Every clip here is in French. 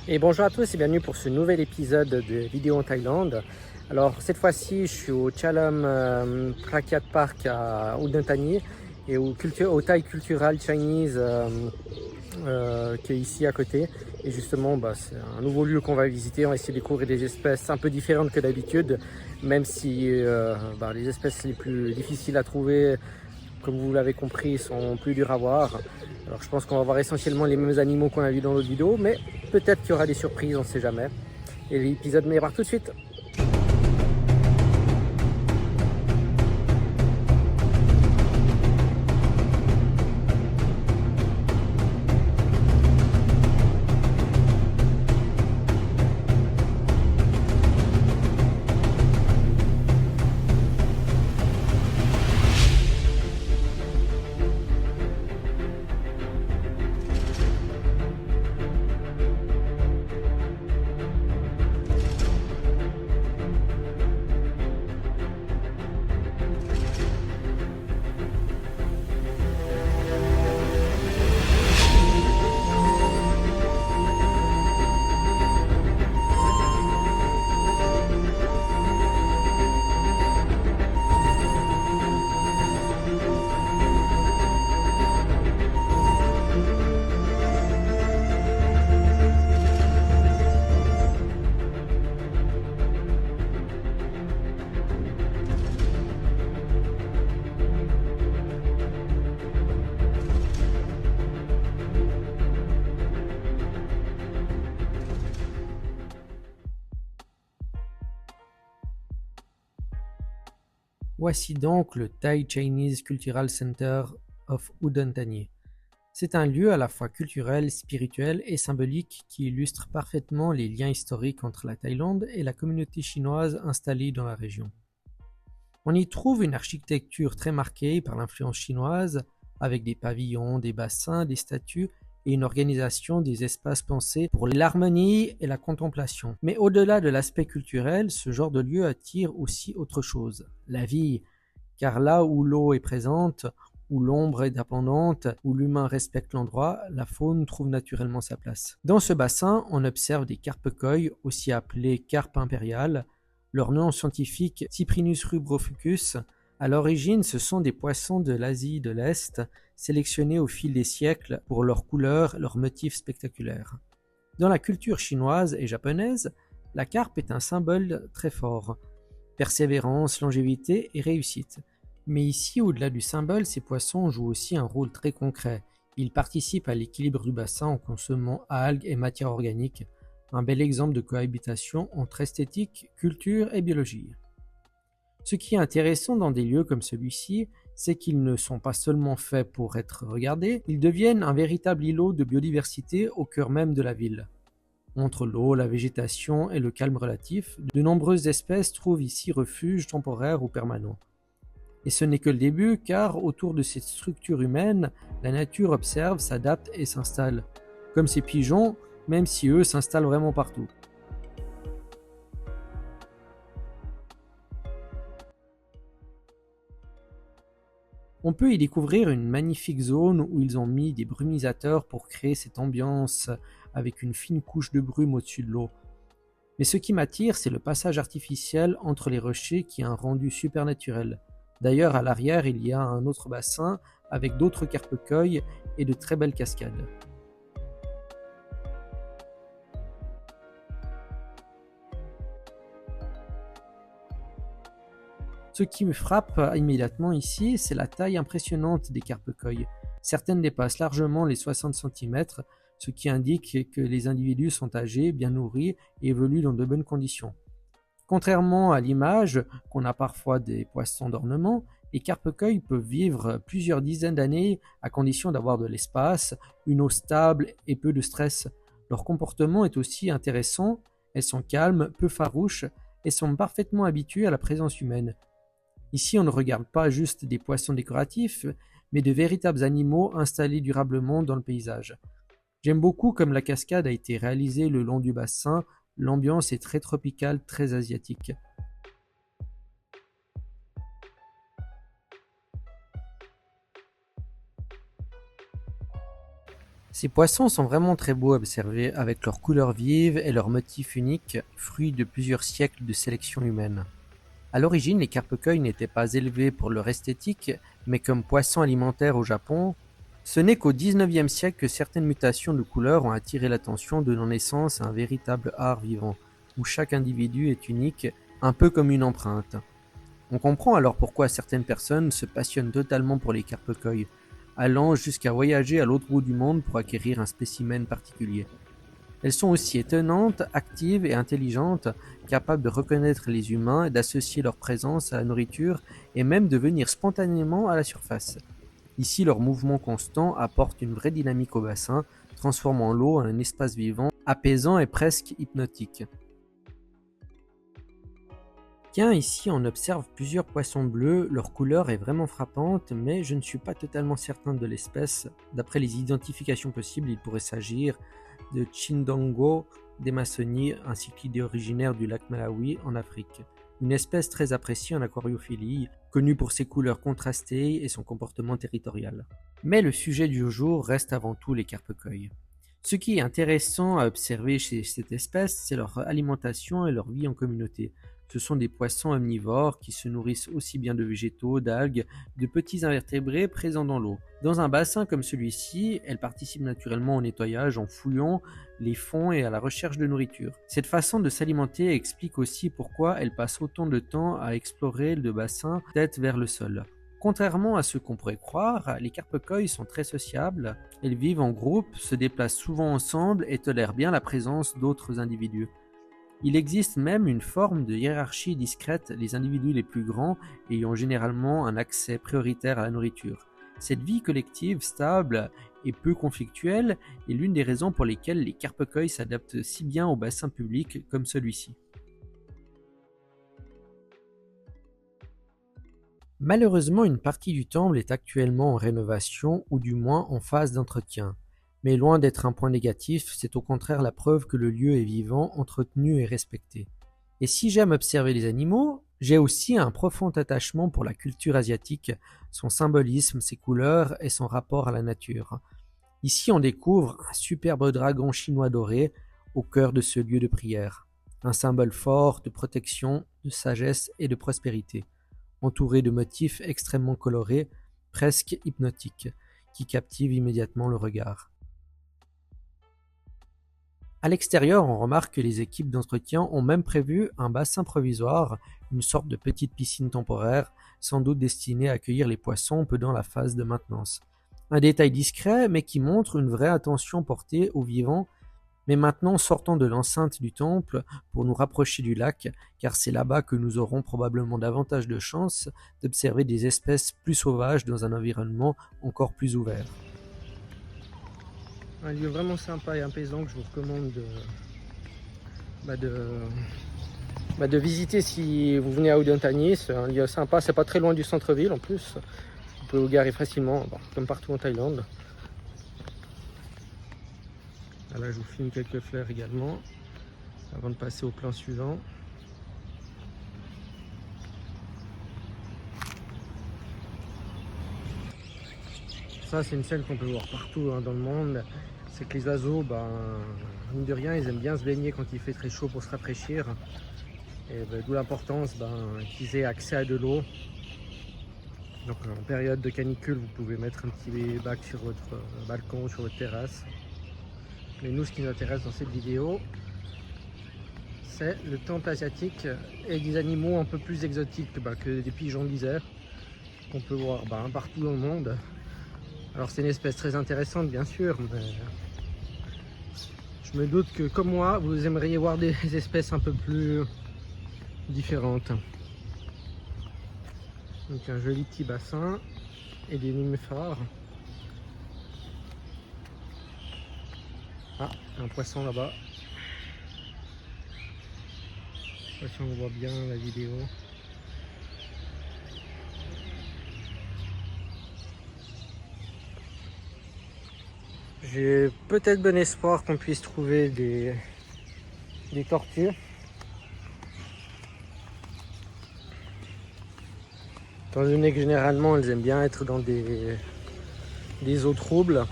Et bonjour à tous et bienvenue pour ce nouvel épisode de Vidéo en Thaïlande. Alors cette fois-ci je suis au Chalam Prakyat Park à Udon Thani et au Thai Cultural Chinese qui est ici à côté. Et justement c'est un nouveau lieu qu'on va visiter, on va essayer de découvrir des espèces un peu différentes que d'habitude, même si les espèces les plus difficiles à trouver, comme vous l'avez compris, sont plus durs à voir. Alors je pense qu'on va voir essentiellement les mêmes animaux qu'on a vus dans l'autre vidéo, mais peut-être qu'il y aura des surprises, on ne sait jamais. Et l'épisode démarre tout de suite. Voici donc le Thai Chinese Cultural Center of Udon Thani. C'est un lieu à la fois culturel, spirituel et symbolique qui illustre parfaitement les liens historiques entre la Thaïlande et la communauté chinoise installée dans la région. On y trouve une architecture très marquée par l'influence chinoise, avec des pavillons, des bassins, des statues et une organisation des espaces pensés pour l'harmonie et la contemplation. Mais au-delà de l'aspect culturel, ce genre de lieu attire aussi autre chose, la vie, car là où l'eau est présente, où l'ombre est abondante, où l'humain respecte l'endroit, la faune trouve naturellement sa place. Dans ce bassin, on observe des carpes koi, aussi appelées carpes impériales. Leur nom scientifique, Cyprinus rubrofucus. À l'origine, ce sont des poissons de l'Asie de l'Est, sélectionnés au fil des siècles pour leur couleur, leurs motifs spectaculaires. Dans la culture chinoise et japonaise, la carpe est un symbole très fort. Persévérance, longévité et réussite. Mais ici, au-delà du symbole, ces poissons jouent aussi un rôle très concret. Ils participent à l'équilibre du bassin en consommant algues et matières organiques, un bel exemple de cohabitation entre esthétique, culture et biologie. Ce qui est intéressant dans des lieux comme celui-ci, c'est qu'ils ne sont pas seulement faits pour être regardés, ils deviennent un véritable îlot de biodiversité au cœur même de la ville. Entre l'eau, la végétation et le calme relatif, de nombreuses espèces trouvent ici refuge temporaire ou permanent. Et ce n'est que le début, car autour de cette structure humaine, la nature observe, s'adapte et s'installe. Comme ces pigeons, même si eux s'installent vraiment partout. On peut y découvrir une magnifique zone où ils ont mis des brumisateurs pour créer cette ambiance avec une fine couche de brume au-dessus de l'eau. Mais ce qui m'attire, c'est le passage artificiel entre les rochers qui a un rendu super naturel. D'ailleurs, à l'arrière, il y a un autre bassin avec d'autres carpes koi et de très belles cascades. Ce qui me frappe immédiatement ici, c'est la taille impressionnante des carpes koi. Certaines dépassent largement les 60 cm, ce qui indique que les individus sont âgés, bien nourris et évoluent dans de bonnes conditions. Contrairement à l'image qu'on a parfois des poissons d'ornement, les carpes koi peuvent vivre plusieurs dizaines d'années à condition d'avoir de l'espace, une eau stable et peu de stress. Leur comportement est aussi intéressant, elles sont calmes, peu farouches et sont parfaitement habituées à la présence humaine. Ici, on ne regarde pas juste des poissons décoratifs, mais de véritables animaux installés durablement dans le paysage. J'aime beaucoup comme la cascade a été réalisée le long du bassin, l'ambiance est très tropicale, très asiatique. Ces poissons sont vraiment très beaux à observer avec leurs couleurs vives et leurs motifs uniques, fruits de plusieurs siècles de sélection humaine. À l'origine, les carpe-koi n'étaient pas élevés pour leur esthétique, mais comme poissons alimentaires au Japon. Ce n'est qu'au XIXe siècle que certaines mutations de couleurs ont attiré l'attention, donnant naissance à un véritable art vivant, où chaque individu est unique, un peu comme une empreinte. On comprend alors pourquoi certaines personnes se passionnent totalement pour les carpe-koi, allant jusqu'à voyager à l'autre bout du monde pour acquérir un spécimen particulier. Elles sont aussi étonnantes, actives et intelligentes, capables de reconnaître les humains, d'associer leur présence à la nourriture et même de venir spontanément à la surface. Ici, leur mouvement constant apporte une vraie dynamique au bassin, transformant l'eau en un espace vivant, apaisant et presque hypnotique. Tiens, ici on observe plusieurs poissons bleus, leur couleur est vraiment frappante, mais je ne suis pas totalement certain de l'espèce. D'après les identifications possibles, il pourrait s'agir de Chindongo d'Emasoni, un cyclidé originaire du lac Malawi en Afrique. Une espèce très appréciée en aquariophilie, connue pour ses couleurs contrastées et son comportement territorial. Mais le sujet du jour reste avant tout les carpe-koi. Ce qui est intéressant à observer chez cette espèce, c'est leur alimentation et leur vie en communauté. Ce sont des poissons omnivores qui se nourrissent aussi bien de végétaux, d'algues, de petits invertébrés présents dans l'eau. Dans un bassin comme celui-ci, elles participent naturellement au nettoyage en fouillant les fonds et à la recherche de nourriture. Cette façon de s'alimenter explique aussi pourquoi elles passent autant de temps à explorer le bassin tête vers le sol. Contrairement à ce qu'on pourrait croire, les carpe-koi sont très sociables. Elles vivent en groupe, se déplacent souvent ensemble et tolèrent bien la présence d'autres individus. Il existe même une forme de hiérarchie discrète, les individus les plus grands ayant généralement un accès prioritaire à la nourriture. Cette vie collective stable et peu conflictuelle est l'une des raisons pour lesquelles les carpe-koi s'adaptent si bien au bassin public comme celui-ci. Malheureusement, une partie du temple est actuellement en rénovation ou du moins en phase d'entretien. Mais loin d'être un point négatif, c'est au contraire la preuve que le lieu est vivant, entretenu et respecté. Et si j'aime observer les animaux, j'ai aussi un profond attachement pour la culture asiatique, son symbolisme, ses couleurs et son rapport à la nature. Ici, on découvre un superbe dragon chinois doré au cœur de ce lieu de prière, un symbole fort de protection, de sagesse et de prospérité, entouré de motifs extrêmement colorés, presque hypnotiques, qui captivent immédiatement le regard. À l'extérieur, on remarque que les équipes d'entretien ont même prévu un bassin provisoire, une sorte de petite piscine temporaire, sans doute destinée à accueillir les poissons pendant la phase de maintenance. Un détail discret, mais qui montre une vraie attention portée aux vivants. Mais maintenant, sortons de l'enceinte du temple pour nous rapprocher du lac, car c'est là-bas que nous aurons probablement davantage de chances d'observer des espèces plus sauvages dans un environnement encore plus ouvert. Un lieu vraiment sympa et apaisant que je vous recommande de visiter si vous venez à Udon-thani. C'est un lieu sympa, c'est pas très loin du centre-ville en plus. Vous pouvez vous garer facilement, comme partout en Thaïlande. Là, je vous filme quelques fleurs également, avant de passer au plan suivant. Ça, c'est une scène qu'on peut voir partout dans le monde. C'est que les oiseaux, mine de rien, ils aiment bien se baigner quand il fait très chaud pour se rafraîchir. Et d'où l'importance qu'ils aient accès à de l'eau. Donc en période de canicule, vous pouvez mettre un petit bac sur votre balcon ou sur votre terrasse. Mais nous, ce qui nous intéresse dans cette vidéo, c'est le temple asiatique et des animaux un peu plus exotiques que des pigeons d'Isère, qu'on peut voir partout dans le monde. Alors c'est une espèce très intéressante bien sûr, mais je me doute que comme moi, vous aimeriez voir des espèces un peu plus différentes. Donc un joli petit bassin et des nénuphars. Ah, un poisson là-bas. Je sais pas si on voit bien la vidéo. J'ai peut-être bon espoir qu'on puisse trouver des tortues. Étant donné que généralement elles aiment bien être dans des eaux troubles.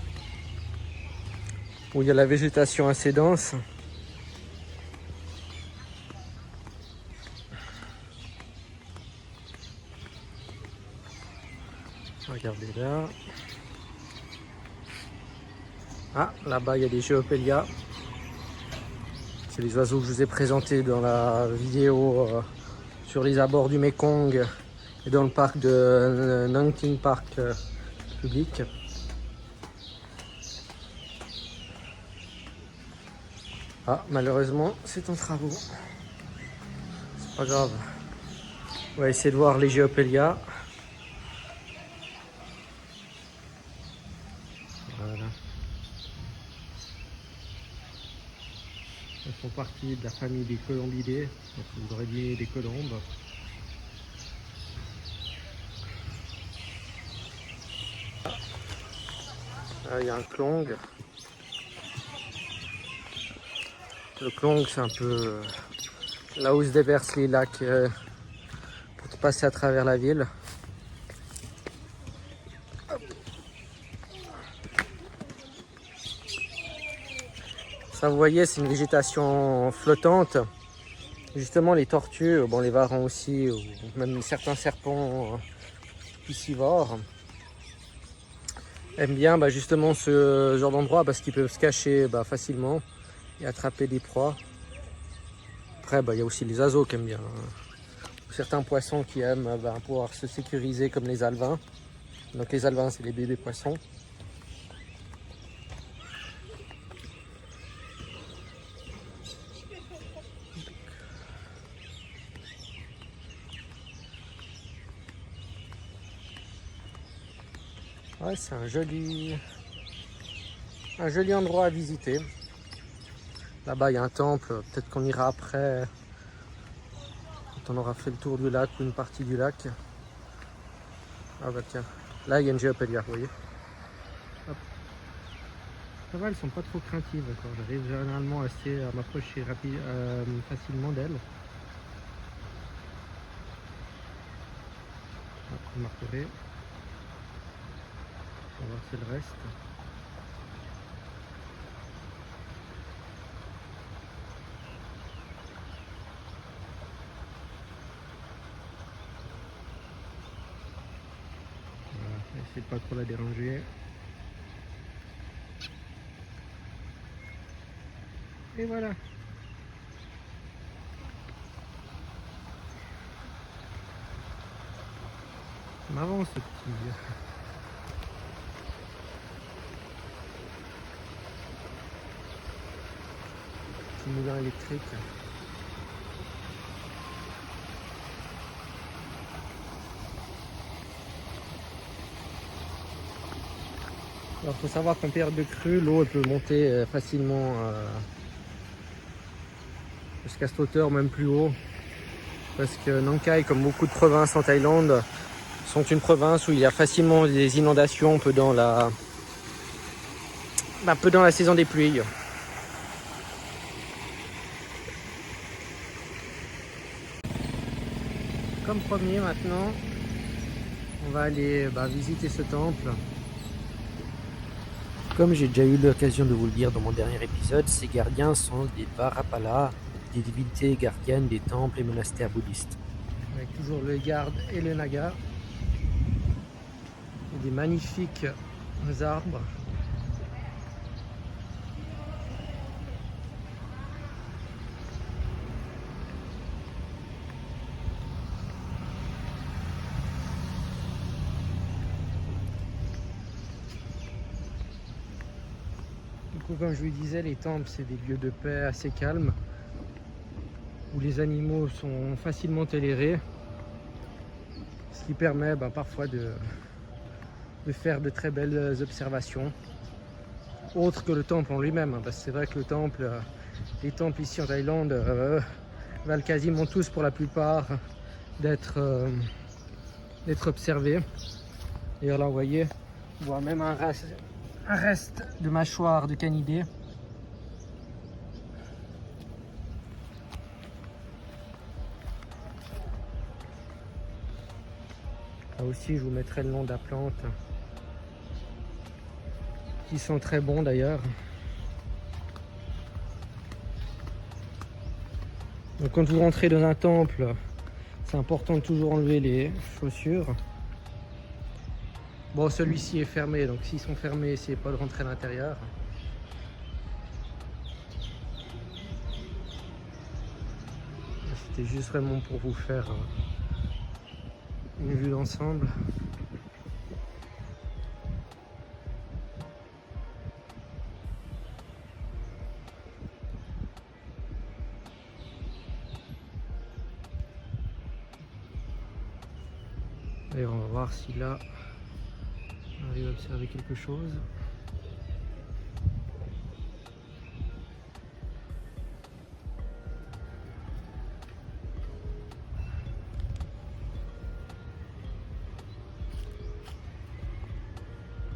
où il y a la végétation assez dense. Regardez là. Ah, là-bas il y a des Geopelia. C'est les oiseaux que je vous ai présentés dans la vidéo sur les abords du Mekong et dans le parc de Nangting Park public. Ah, malheureusement, c'est en travaux. C'est pas grave. On va essayer de voir les Geopelia. Voilà. Elles font partie de la famille des colombidés, donc vous aurez dit des colombes. Là, il y a un clong. Le clong, c'est un peu là où se déversent les lacs pour passer à travers la ville. Ça, vous voyez, c'est une végétation flottante. Justement, les tortues, bon, les varans aussi, ou même certains serpents piscivores, aiment bien justement ce genre d'endroit parce qu'ils peuvent se cacher facilement et attraper des proies. Après, il y a aussi les oiseaux qui aiment bien. Certains poissons qui aiment pouvoir se sécuriser comme les alevins. Donc les alevins, c'est les bébés poissons. Ouais, c'est un joli endroit à visiter. Là-bas, il y a un temple. Peut-être qu'on ira après, quand on aura fait le tour du lac ou une partie du lac. Ah bah tiens, là, il y a une Geopelia, vous voyez. Hop. Ça va, elles sont pas trop craintives encore. J'arrive généralement assez à m'approcher facilement d'elles. Après, marquerai. On va voir si le reste. Voilà, essayez de pas trop la déranger. Et voilà. Marrant ce petit. Petit moulin électrique. Alors, faut savoir qu'en période de crue, l'eau peut monter facilement jusqu'à cette hauteur, même plus haut. Parce que Nang Khai, comme beaucoup de provinces en Thaïlande, sont une province où il y a facilement des inondations peu dans la saison des pluies. Comme promis, maintenant, on va aller visiter ce temple. Comme j'ai déjà eu l'occasion de vous le dire dans mon dernier épisode, ces gardiens sont des Vajrapala, des divinités gardiennes des temples et monastères bouddhistes. Avec toujours le garde et le naga. Et des magnifiques arbres. Du coup, comme je vous disais, les temples, c'est des lieux de paix assez calmes, où les animaux sont facilement tolérés, ce qui permet parfois de faire de très belles observations, autres que le temple en lui-même, parce que c'est vrai que les temples ici en Thaïlande valent quasiment tous pour la plupart d'être observés. D'ailleurs là, vous voyez, on voit même un reste de mâchoire de canidé. Là aussi, je vous mettrai le nom de la plante, qui sont très bons d'ailleurs. Donc quand vous rentrez dans un temple, c'est important de toujours enlever les chaussures. Bon, celui-ci est fermé, donc s'ils sont fermés, essayez pas de rentrer à l'intérieur. C'était juste vraiment pour vous faire une vue d'ensemble. D'ailleurs, on va voir si là, on arrive à observer quelque chose.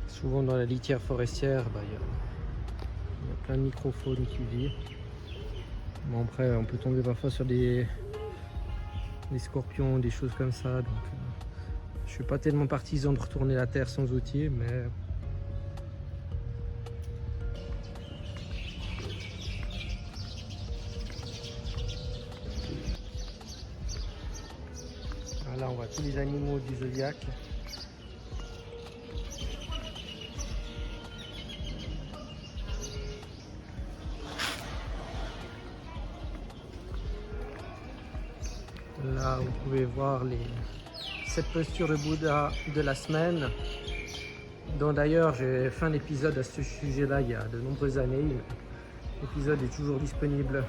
Souvent dans la litière forestière, il y a plein de microphones qui vivent. Bon, après, on peut tomber parfois sur des scorpions, des choses comme ça. Donc, je suis pas tellement partisan de retourner la terre sans outils, mais là, on voit tous les animaux du zodiaque. Là, vous pouvez voir les 7 postures de Bouddha de la semaine, dont d'ailleurs j'ai fait un épisode à ce sujet-là il y a de nombreuses années. L'épisode est toujours disponible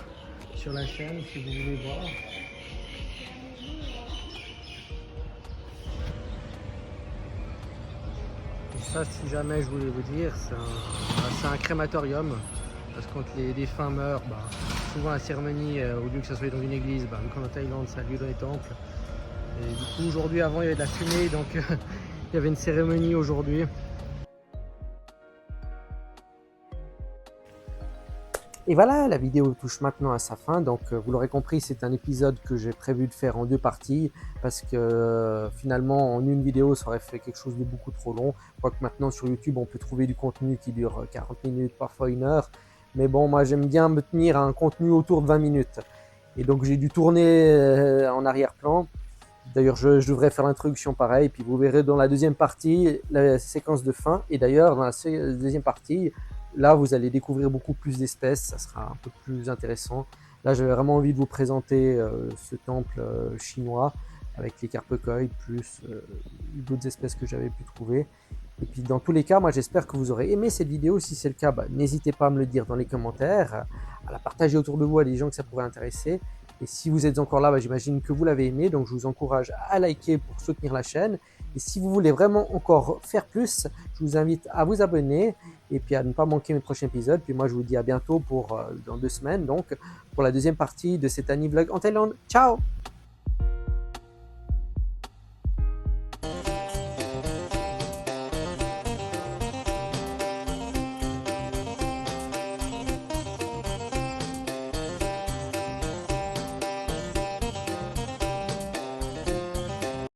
sur la chaîne si vous voulez voir. Et ça, si jamais je voulais vous dire, c'est un crématorium. Parce que quand les défunts meurent, souvent la cérémonie, au lieu que ça soit dans une église, vu qu'en Thaïlande ça a lieu dans les temples. Et du coup aujourd'hui, avant il y avait de la fumée, donc il y avait une cérémonie aujourd'hui. Et voilà, la vidéo touche maintenant à sa fin, donc vous l'aurez compris, c'est un épisode que j'ai prévu de faire en 2 parties, parce que finalement en une vidéo ça aurait fait quelque chose de beaucoup trop long. Quoique maintenant sur YouTube on peut trouver du contenu qui dure 40 minutes, parfois 1 heure, mais bon, moi j'aime bien me tenir à un contenu autour de 20 minutes. Et donc j'ai dû tourner en arrière-plan. D'ailleurs je devrais faire l'introduction pareil, puis vous verrez dans la deuxième partie la séquence de fin, et d'ailleurs dans la deuxième partie, là, vous allez découvrir beaucoup plus d'espèces, ça sera un peu plus intéressant. Là, j'avais vraiment envie de vous présenter ce temple chinois avec les carpeceuils, plus d'autres espèces que j'avais pu trouver. Et puis, dans tous les cas, moi, j'espère que vous aurez aimé cette vidéo. Si c'est le cas, n'hésitez pas à me le dire dans les commentaires, à la partager autour de vous à des gens que ça pourrait intéresser. Et si vous êtes encore là, j'imagine que vous l'avez aimé, donc je vous encourage à liker pour soutenir la chaîne. Et si vous voulez vraiment encore faire plus, je vous invite à vous abonner et puis à ne pas manquer mes prochains épisodes. Puis moi, je vous dis à bientôt dans 2 semaines, donc pour la deuxième partie de cet Annie Vlog en Thaïlande. Ciao!